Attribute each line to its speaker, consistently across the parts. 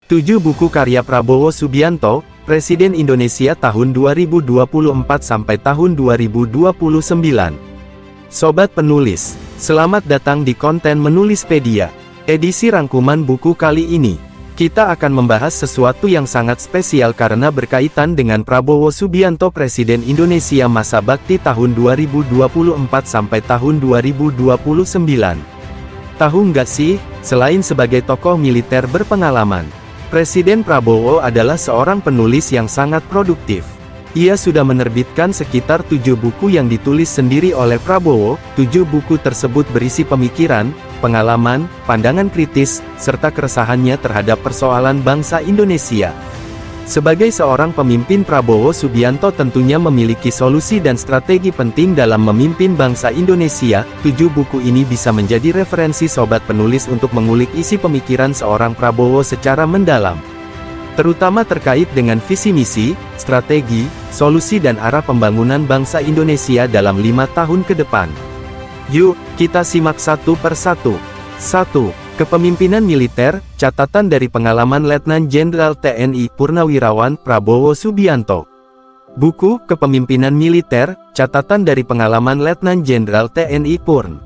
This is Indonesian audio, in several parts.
Speaker 1: 7 buku karya Prabowo Subianto, Presiden Indonesia tahun 2024 sampai tahun 2029. Sobat penulis, selamat datang di konten Menulispedia. Edisi rangkuman buku kali ini, kita akan membahas sesuatu yang sangat spesial karena berkaitan dengan Prabowo Subianto, Presiden Indonesia masa bakti tahun 2024 sampai tahun 2029. Tahu nggak sih, selain sebagai tokoh militer berpengalaman, Presiden Prabowo adalah seorang penulis yang sangat produktif. Ia sudah menerbitkan sekitar 7 buku yang ditulis sendiri oleh Prabowo. 7 buku tersebut berisi pemikiran, pengalaman, pandangan kritis, serta keresahannya terhadap persoalan bangsa Indonesia. Sebagai seorang pemimpin, Prabowo Subianto tentunya memiliki solusi dan strategi penting dalam memimpin bangsa Indonesia. 7 buku ini bisa menjadi referensi sobat penulis untuk mengulik isi pemikiran seorang Prabowo secara mendalam, terutama terkait dengan visi misi, strategi, solusi dan arah pembangunan bangsa Indonesia dalam 5 tahun ke depan. Yuk, kita simak satu persatu. 1. Kepemimpinan militer, catatan dari pengalaman Letnan Jenderal TNI Purnawirawan Prabowo Subianto. Buku Kepemimpinan Militer, catatan dari pengalaman Letnan Jenderal TNI Purn.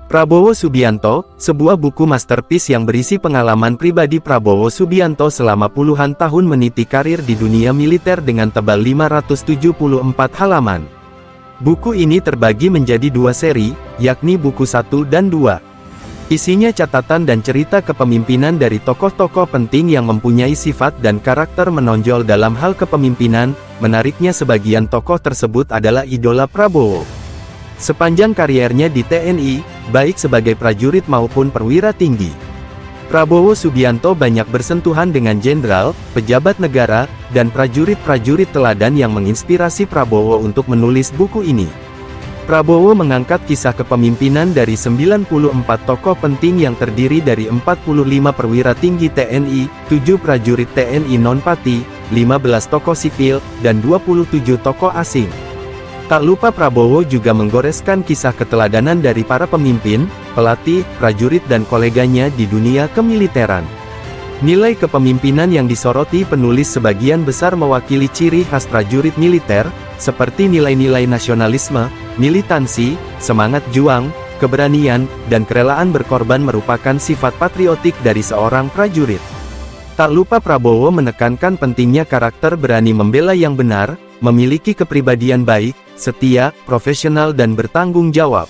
Speaker 1: Prabowo Subianto, sebuah buku masterpiece yang berisi pengalaman pribadi Prabowo Subianto selama puluhan tahun meniti karir di dunia militer dengan tebal 574 halaman. Buku ini terbagi menjadi 2 seri, yakni buku 1 dan 2. Isinya catatan dan cerita kepemimpinan dari tokoh-tokoh penting yang mempunyai sifat dan karakter menonjol dalam hal kepemimpinan. Menariknya, sebagian tokoh tersebut adalah idola Prabowo. Sepanjang kariernya di TNI, baik sebagai prajurit maupun perwira tinggi, Prabowo Subianto banyak bersentuhan dengan jenderal, pejabat negara, dan prajurit-prajurit teladan yang menginspirasi Prabowo untuk menulis buku ini. Prabowo mengangkat kisah kepemimpinan dari 94 tokoh penting yang terdiri dari 45 perwira tinggi TNI, 7 prajurit TNI non-Pati, 15 tokoh sipil, dan 27 tokoh asing. Tak lupa Prabowo juga menggoreskan kisah keteladanan dari para pemimpin, pelatih, prajurit dan koleganya di dunia kemiliteran. Nilai kepemimpinan yang disoroti penulis sebagian besar mewakili ciri khas prajurit militer, seperti nilai-nilai nasionalisme, militansi, semangat juang, keberanian, dan kerelaan berkorban merupakan sifat patriotik dari seorang prajurit. Tak lupa Prabowo menekankan pentingnya karakter berani membela yang benar, memiliki kepribadian baik, setia, profesional dan bertanggung jawab.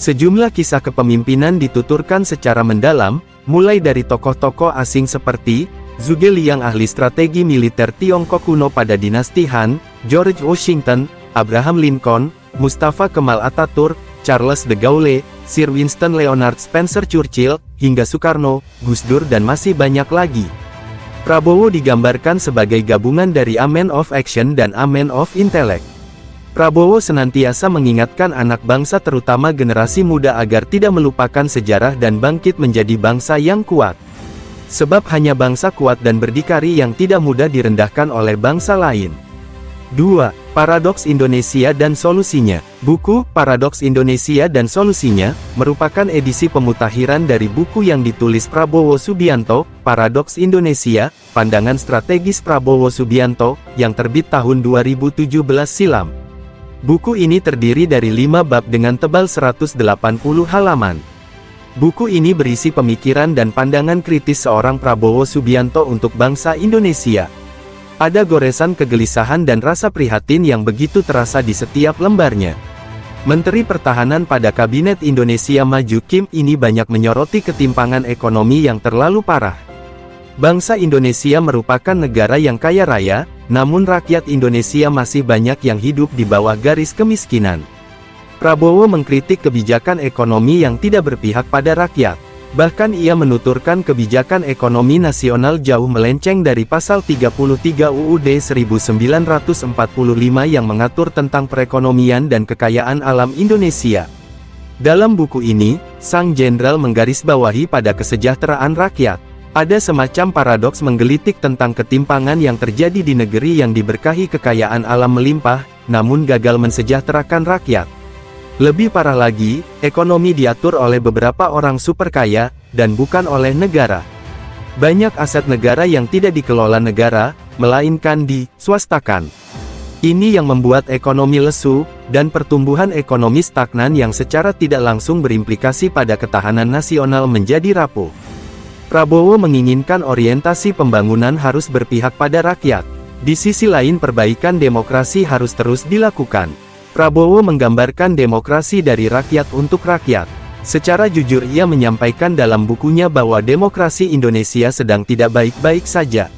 Speaker 1: Sejumlah kisah kepemimpinan dituturkan secara mendalam, mulai dari tokoh-tokoh asing seperti Zhuge Liang, ahli strategi militer Tiongkok kuno pada dinasti Han, George Washington, Abraham Lincoln, Mustafa Kemal Atatürk, Charles de Gaulle, Sir Winston Leonard Spencer Churchill, hingga Soekarno, Gus Dur dan masih banyak lagi. Prabowo digambarkan sebagai gabungan dari a man of action dan a man of intellect. Prabowo senantiasa mengingatkan anak bangsa terutama generasi muda agar tidak melupakan sejarah dan bangkit menjadi bangsa yang kuat. Sebab hanya bangsa kuat dan berdikari yang tidak mudah direndahkan oleh bangsa lain. 2. Paradoks Indonesia dan Solusinya. Buku Paradoks Indonesia dan Solusinya merupakan edisi pemutakhiran dari buku yang ditulis Prabowo Subianto, Paradoks Indonesia, Pandangan Strategis Prabowo Subianto, yang terbit tahun 2017 silam. Buku ini terdiri dari 5 bab dengan tebal 180 halaman. Buku ini berisi pemikiran dan pandangan kritis seorang Prabowo Subianto untuk bangsa Indonesia. Ada goresan kegelisahan dan rasa prihatin yang begitu terasa di setiap lembarnya. Menteri Pertahanan pada Kabinet Indonesia Maju Kim ini banyak menyoroti ketimpangan ekonomi yang terlalu parah. Bangsa Indonesia merupakan negara yang kaya raya, namun rakyat Indonesia masih banyak yang hidup di bawah garis kemiskinan. Prabowo mengkritik kebijakan ekonomi yang tidak berpihak pada rakyat. Bahkan ia menuturkan kebijakan ekonomi nasional jauh melenceng dari pasal 33 UUD 1945 yang mengatur tentang perekonomian dan kekayaan alam Indonesia. Dalam buku ini, sang jenderal menggarisbawahi pada kesejahteraan rakyat. Ada semacam paradoks menggelitik tentang ketimpangan yang terjadi di negeri yang diberkahi kekayaan alam melimpah, namun gagal mensejahterakan rakyat. Lebih parah lagi, ekonomi diatur oleh beberapa orang super kaya, dan bukan oleh negara. Banyak aset negara yang tidak dikelola negara, melainkan diswastakan. Ini yang membuat ekonomi lesu, dan pertumbuhan ekonomi stagnan yang secara tidak langsung berimplikasi pada ketahanan nasional menjadi rapuh. Prabowo menginginkan orientasi pembangunan harus berpihak pada rakyat. Di sisi lain perbaikan demokrasi harus terus dilakukan. Prabowo menggambarkan demokrasi dari rakyat untuk rakyat. Secara jujur ia menyampaikan dalam bukunya bahwa demokrasi Indonesia sedang tidak baik-baik saja.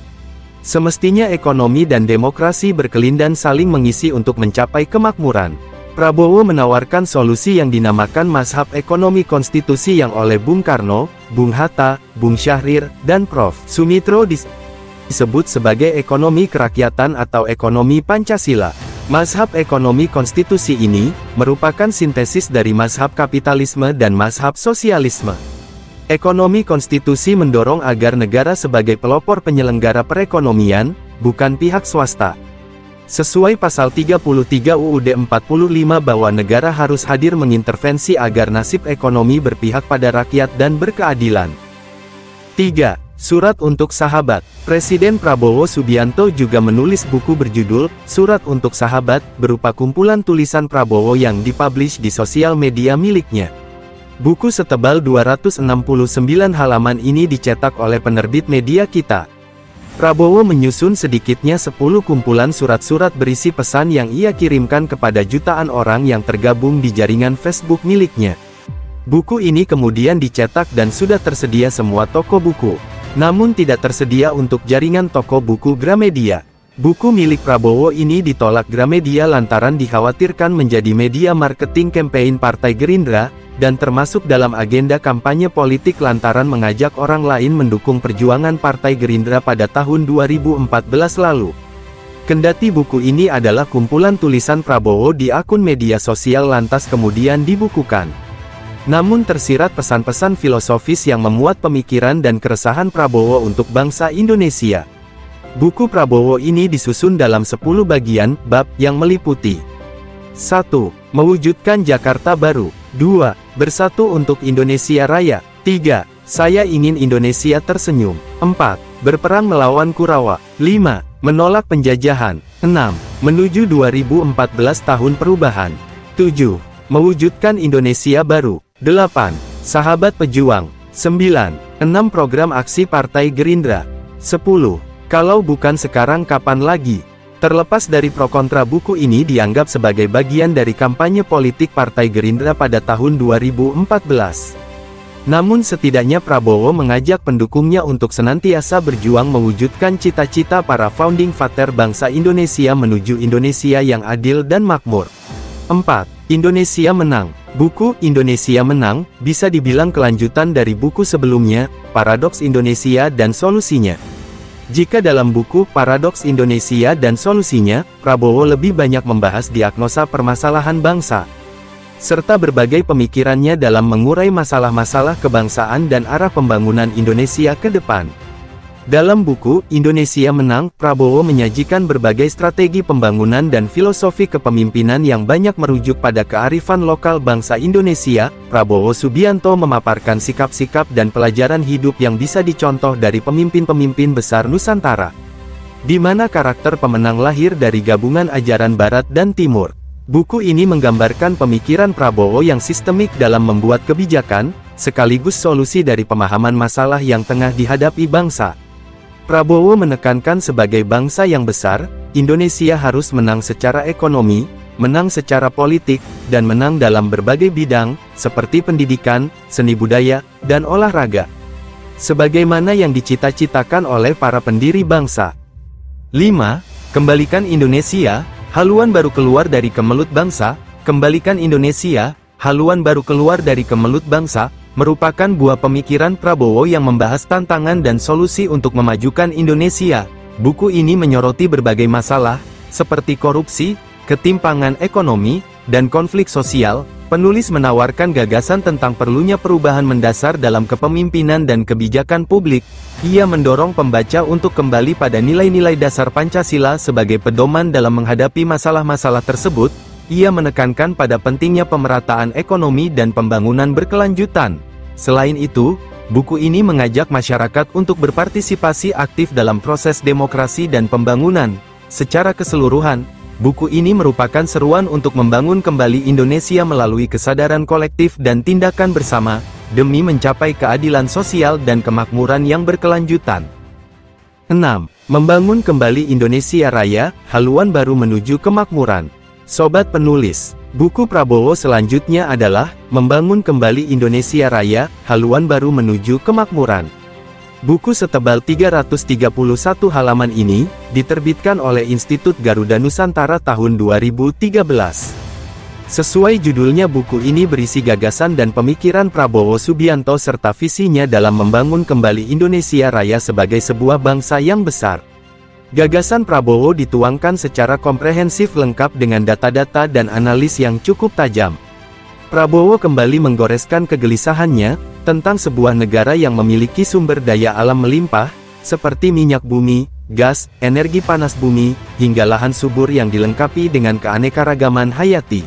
Speaker 1: Semestinya ekonomi dan demokrasi berkelindan saling mengisi untuk mencapai kemakmuran. Prabowo menawarkan solusi yang dinamakan mazhab ekonomi konstitusi yang oleh Bung Karno, Bung Hatta, Bung Syahrir, dan Prof. Sumitro disebut sebagai ekonomi kerakyatan atau ekonomi Pancasila. Mazhab ekonomi konstitusi ini merupakan sintesis dari mazhab kapitalisme dan mazhab sosialisme. Ekonomi konstitusi mendorong agar negara sebagai pelopor penyelenggara perekonomian, bukan pihak swasta. Sesuai pasal 33 UUD 45 bahwa negara harus hadir mengintervensi agar nasib ekonomi berpihak pada rakyat dan berkeadilan. 3. Surat untuk Sahabat. Presiden Prabowo Subianto juga menulis buku berjudul Surat untuk Sahabat, berupa kumpulan tulisan Prabowo yang dipublish di sosial media miliknya. Buku setebal 269 halaman ini dicetak oleh penerbit Media Kita. Prabowo menyusun sedikitnya 10 kumpulan surat-surat berisi pesan yang ia kirimkan kepada jutaan orang yang tergabung di jaringan Facebook miliknya. Buku ini kemudian dicetak dan sudah tersedia semua toko buku. Namun tidak tersedia untuk jaringan toko buku Gramedia. Buku milik Prabowo ini ditolak Gramedia lantaran dikhawatirkan menjadi media marketing campaign Partai Gerindra, dan termasuk dalam agenda kampanye politik lantaran mengajak orang lain mendukung perjuangan Partai Gerindra pada tahun 2014 lalu. Kendati buku ini adalah kumpulan tulisan Prabowo di akun media sosial lantas kemudian dibukukan. Namun tersirat pesan-pesan filosofis yang memuat pemikiran dan keresahan Prabowo untuk bangsa Indonesia. Buku Prabowo ini disusun dalam 10 bagian, bab, yang meliputi 1. Mewujudkan Jakarta Baru. 2. Bersatu untuk Indonesia Raya. 3. Saya ingin Indonesia tersenyum. 4. Berperang melawan Kurawa. 5. Menolak penjajahan. 6. Menuju 2014 tahun perubahan. 7. Mewujudkan Indonesia Baru. 8. Sahabat Pejuang. 9. 6 Program aksi Partai Gerindra. 10. Kalau bukan sekarang kapan lagi? Terlepas dari pro kontra, buku ini dianggap sebagai bagian dari kampanye politik Partai Gerindra pada tahun 2014. Namun setidaknya Prabowo mengajak pendukungnya untuk senantiasa berjuang mewujudkan cita-cita para founding father bangsa Indonesia menuju Indonesia yang adil dan makmur. 4. Indonesia Menang. Buku Indonesia Menang bisa dibilang kelanjutan dari buku sebelumnya, Paradoks Indonesia dan Solusinya. Jika dalam buku Paradoks Indonesia dan Solusinya, Prabowo lebih banyak membahas diagnosa permasalahan bangsa, serta berbagai pemikirannya dalam mengurai masalah-masalah kebangsaan dan arah pembangunan Indonesia ke depan. Dalam buku Indonesia Menang, Prabowo menyajikan berbagai strategi pembangunan dan filosofi kepemimpinan yang banyak merujuk pada kearifan lokal bangsa Indonesia. Prabowo Subianto memaparkan sikap-sikap dan pelajaran hidup yang bisa dicontoh dari pemimpin-pemimpin besar Nusantara, di mana karakter pemenang lahir dari gabungan ajaran Barat dan Timur. Buku ini menggambarkan pemikiran Prabowo yang sistemik dalam membuat kebijakan, sekaligus solusi dari pemahaman masalah yang tengah dihadapi bangsa. Prabowo menekankan sebagai bangsa yang besar, Indonesia harus menang secara ekonomi, menang secara politik, dan menang dalam berbagai bidang, seperti pendidikan, seni budaya, dan olahraga, sebagaimana yang dicita-citakan oleh para pendiri bangsa. 5. Kembalikan Indonesia. Haluan baru keluar dari kemelut bangsa. Kembalikan Indonesia, haluan baru keluar dari kemelut bangsa, merupakan buah pemikiran Prabowo yang membahas tantangan dan solusi untuk memajukan Indonesia. Buku ini menyoroti berbagai masalah, seperti korupsi, ketimpangan ekonomi, dan konflik sosial. Penulis menawarkan gagasan tentang perlunya perubahan mendasar dalam kepemimpinan dan kebijakan publik. Ia mendorong pembaca untuk kembali pada nilai-nilai dasar Pancasila sebagai pedoman dalam menghadapi masalah-masalah tersebut. Ia menekankan pada pentingnya pemerataan ekonomi dan pembangunan berkelanjutan. Selain itu, Buku ini mengajak masyarakat untuk berpartisipasi aktif dalam proses demokrasi dan pembangunan. Secara keseluruhan, buku ini merupakan seruan untuk membangun kembali Indonesia melalui kesadaran kolektif dan tindakan bersama, demi mencapai keadilan sosial dan kemakmuran yang berkelanjutan. 6. Membangun kembali Indonesia Raya, haluan baru menuju kemakmuran. Sobat penulis, buku Prabowo selanjutnya adalah Membangun Kembali Indonesia Raya, Haluan Baru Menuju Kemakmuran. Buku setebal 331 halaman ini diterbitkan oleh Institut Garuda Nusantara tahun 2013. Sesuai judulnya, buku ini berisi gagasan dan pemikiran Prabowo Subianto serta visinya dalam membangun kembali Indonesia Raya sebagai sebuah bangsa yang besar. Gagasan Prabowo dituangkan secara komprehensif lengkap dengan data-data dan analis yang cukup tajam. Prabowo kembali menggoreskan kegelisahannya tentang sebuah negara yang memiliki sumber daya alam melimpah, seperti minyak bumi, gas, energi panas bumi, hingga lahan subur yang dilengkapi dengan keanekaragaman hayati.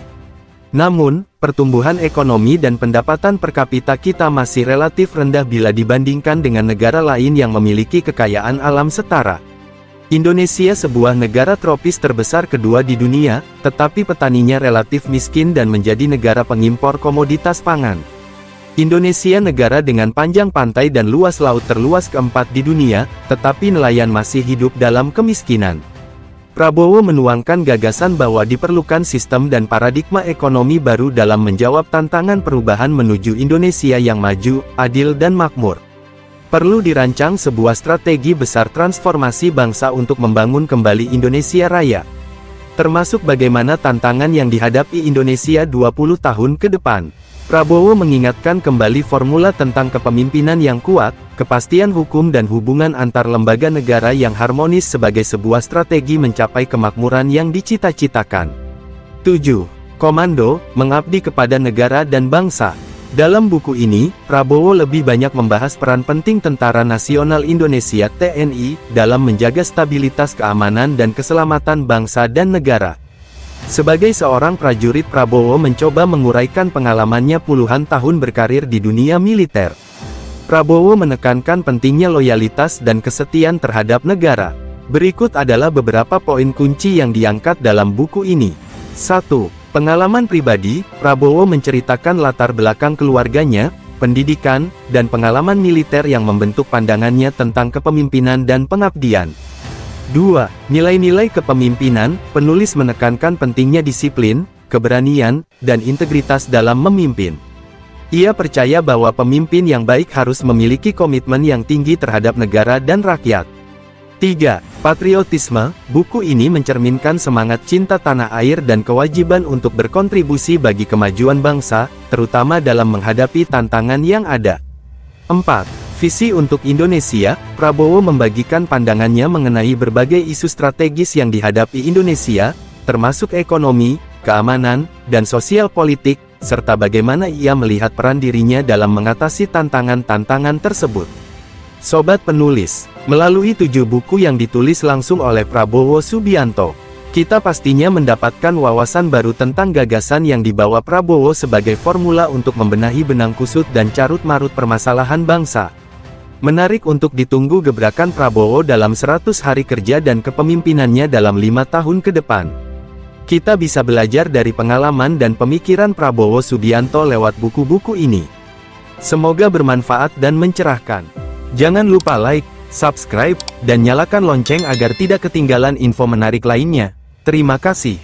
Speaker 1: Namun, pertumbuhan ekonomi dan pendapatan per kapita kita masih relatif rendah bila dibandingkan dengan negara lain yang memiliki kekayaan alam setara. Indonesia sebuah negara tropis terbesar kedua di dunia, tetapi petaninya relatif miskin dan menjadi negara pengimpor komoditas pangan. Indonesia negara dengan panjang pantai dan luas laut terluas keempat di dunia, tetapi nelayan masih hidup dalam kemiskinan. Prabowo menuangkan gagasan bahwa diperlukan sistem dan paradigma ekonomi baru dalam menjawab tantangan perubahan menuju Indonesia yang maju, adil dan makmur. Perlu dirancang sebuah strategi besar transformasi bangsa untuk membangun kembali Indonesia Raya. Termasuk bagaimana tantangan yang dihadapi Indonesia 20 tahun ke depan. Prabowo mengingatkan kembali formula tentang kepemimpinan yang kuat, kepastian hukum dan hubungan antar lembaga negara yang harmonis sebagai sebuah strategi mencapai kemakmuran yang dicita-citakan. 7. Komando, mengabdi kepada negara dan bangsa. Dalam buku ini, Prabowo lebih banyak membahas peran penting Tentara Nasional Indonesia (TNI) dalam menjaga stabilitas keamanan dan keselamatan bangsa dan negara. Sebagai seorang prajurit, Prabowo mencoba menguraikan pengalamannya puluhan tahun berkarir di dunia militer. Prabowo menekankan pentingnya loyalitas dan kesetiaan terhadap negara. Berikut adalah beberapa poin kunci yang diangkat dalam buku ini. 1. Pengalaman pribadi. Prabowo menceritakan latar belakang keluarganya, pendidikan, dan pengalaman militer yang membentuk pandangannya tentang kepemimpinan dan pengabdian. 2. Nilai-nilai kepemimpinan. Penulis menekankan pentingnya disiplin, keberanian, dan integritas dalam memimpin. Ia percaya bahwa pemimpin yang baik harus memiliki komitmen yang tinggi terhadap negara dan rakyat. 3. Patriotisme. Buku ini mencerminkan semangat cinta tanah air dan kewajiban untuk berkontribusi bagi kemajuan bangsa, terutama dalam menghadapi tantangan yang ada. 4. Visi untuk Indonesia. Prabowo membagikan pandangannya mengenai berbagai isu strategis yang dihadapi Indonesia, termasuk ekonomi, keamanan, dan sosial politik, serta bagaimana ia melihat peran dirinya dalam mengatasi tantangan-tantangan tersebut. Sobat penulis, melalui 7 buku yang ditulis langsung oleh Prabowo Subianto, kita pastinya mendapatkan wawasan baru tentang gagasan yang dibawa Prabowo sebagai formula untuk membenahi benang kusut dan carut-marut permasalahan bangsa. Menarik untuk ditunggu gebrakan Prabowo dalam 100 hari kerja dan kepemimpinannya dalam 5 tahun ke depan. Kita bisa belajar dari pengalaman dan pemikiran Prabowo Subianto lewat buku-buku ini. Semoga bermanfaat dan mencerahkan. Jangan lupa like, subscribe, dan nyalakan lonceng agar tidak ketinggalan info menarik lainnya. Terima kasih.